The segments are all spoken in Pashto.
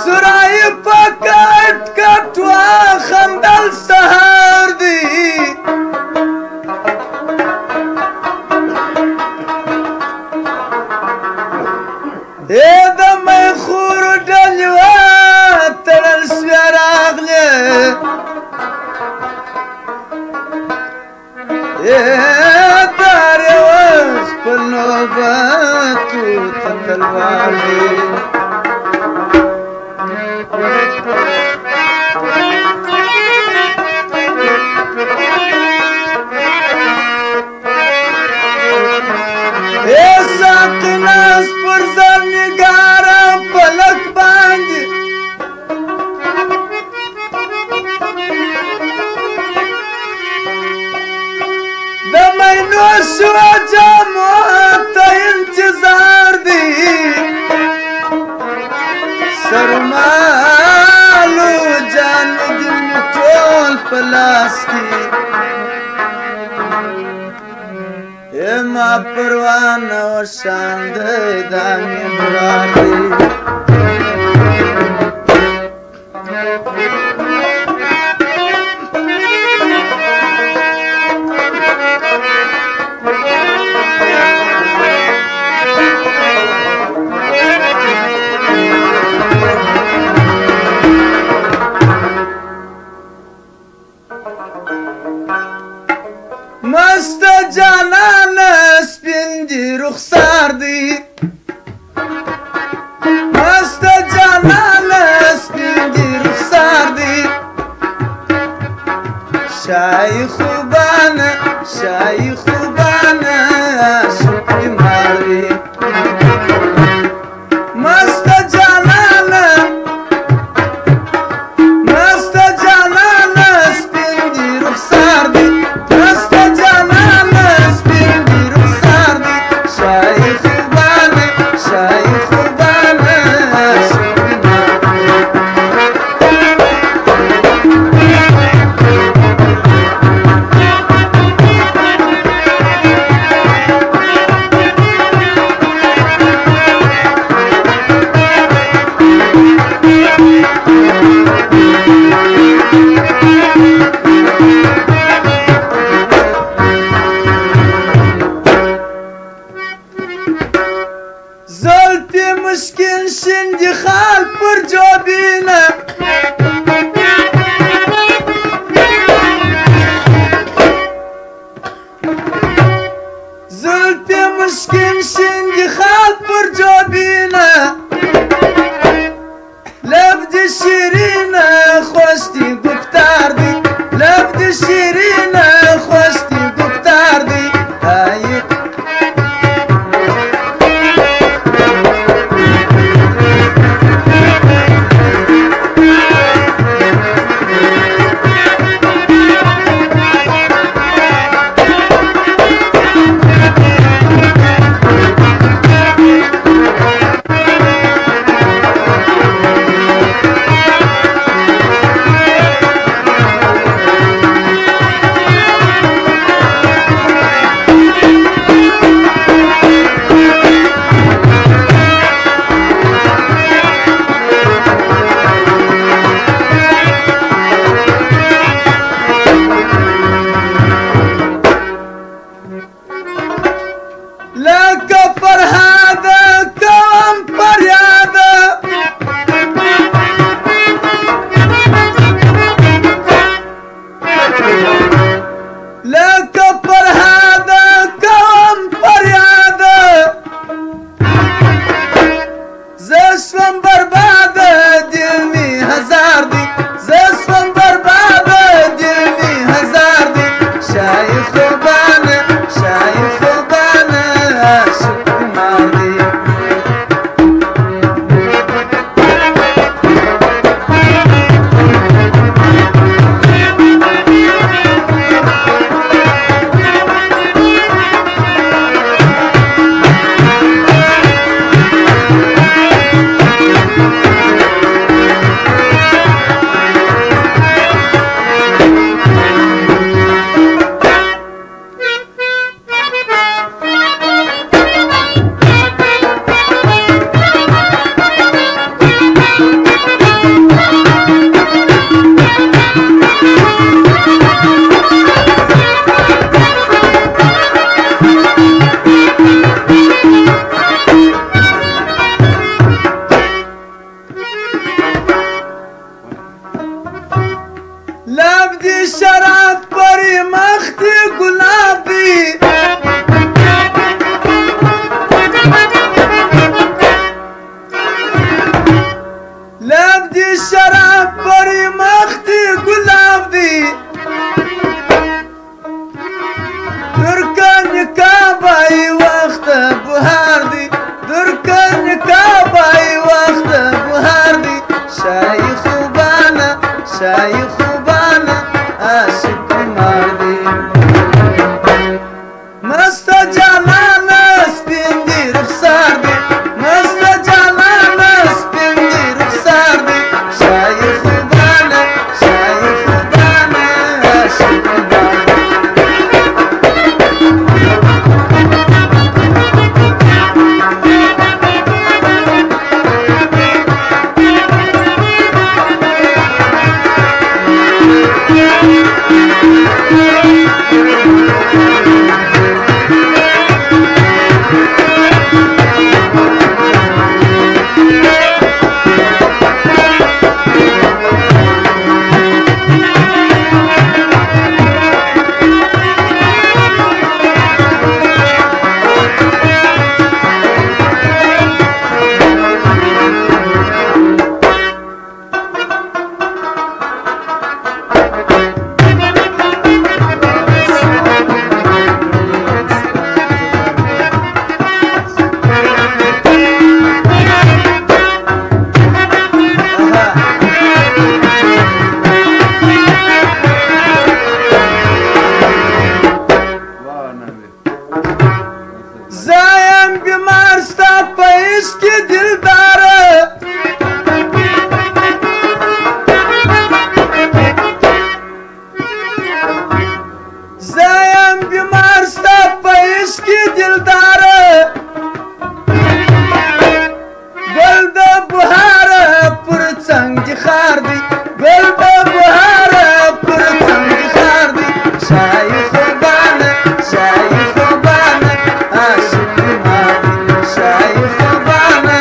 سرای پکټ کټ وا خندل سهار دی اے د مې خور ډلوا تړل سوی راغله اے دار اوس په نوبتو تلوار دی ناس پر ځان نګاره پلک باندې د مینو شو جامو ته انتظار دی سرمالو جان دل ټول په لاس کې ما پروان و شاند دانی برادی مست جانان سپین دی رخسار دی مست جانان سپین دی رخسار دی شای خوبان عاشق بیمار دی مست جانان سپین دی رخسار دی لبدي شراب بري مختي قلابي لبدي شراب بري مختي قلابي دركن كاباي وقت بهاردي دركن كاباي وقت بهاردي شايخ بانا شايخ بانا عاشق ماردي مستجانا سبندي رخصاردي مستجانا سبندي رخصاردي شايخ بانا عاشق ماردي زایم بیمار ستا پیش کی دلداره زایم بیمار ستا پیش کی دلداره گل د بهاره پر څنګه خاردي گل د بهاره پر څنګه خاردي شايخ بانا شايخ بانا عاشق ماردي شايخ بانا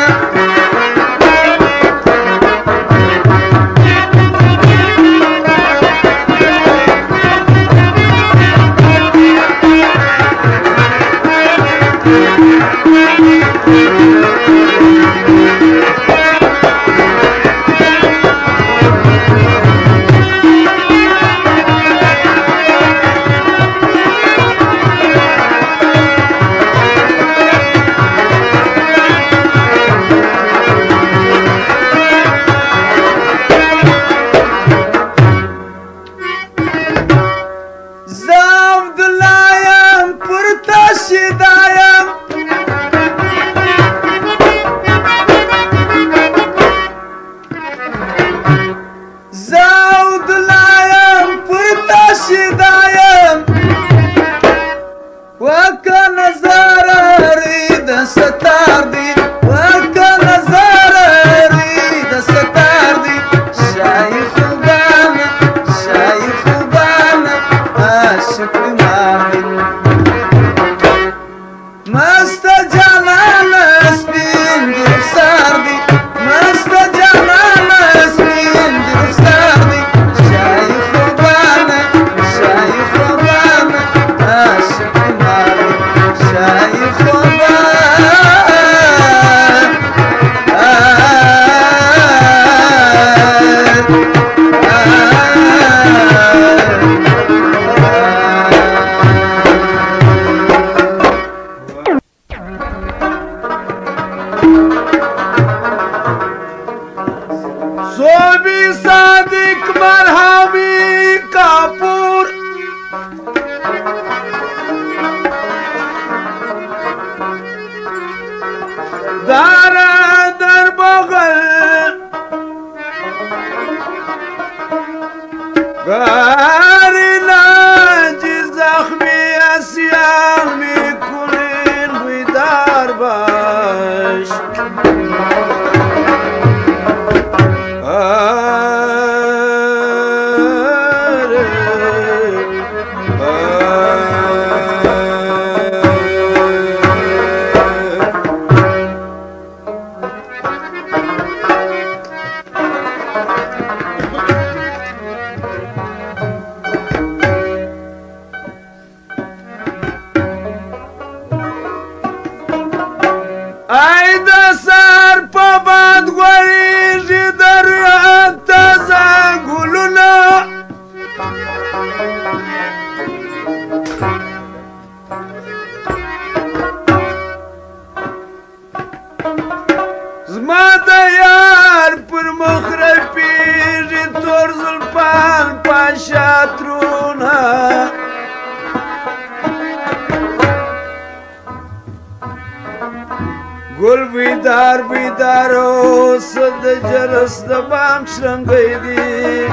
سار بیدار اوس د جرس د بام شرنګی دی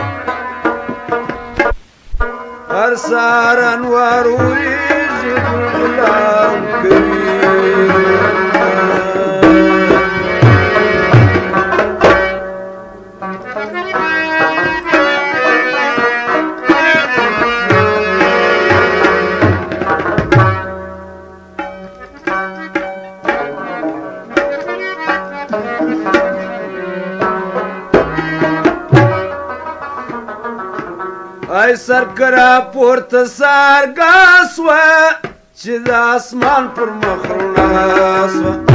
هر سار انوار وریږي بلبلان کوي ای سرکرا پورته سارګا سوه چې د اسمان پر مخ رڼا سوه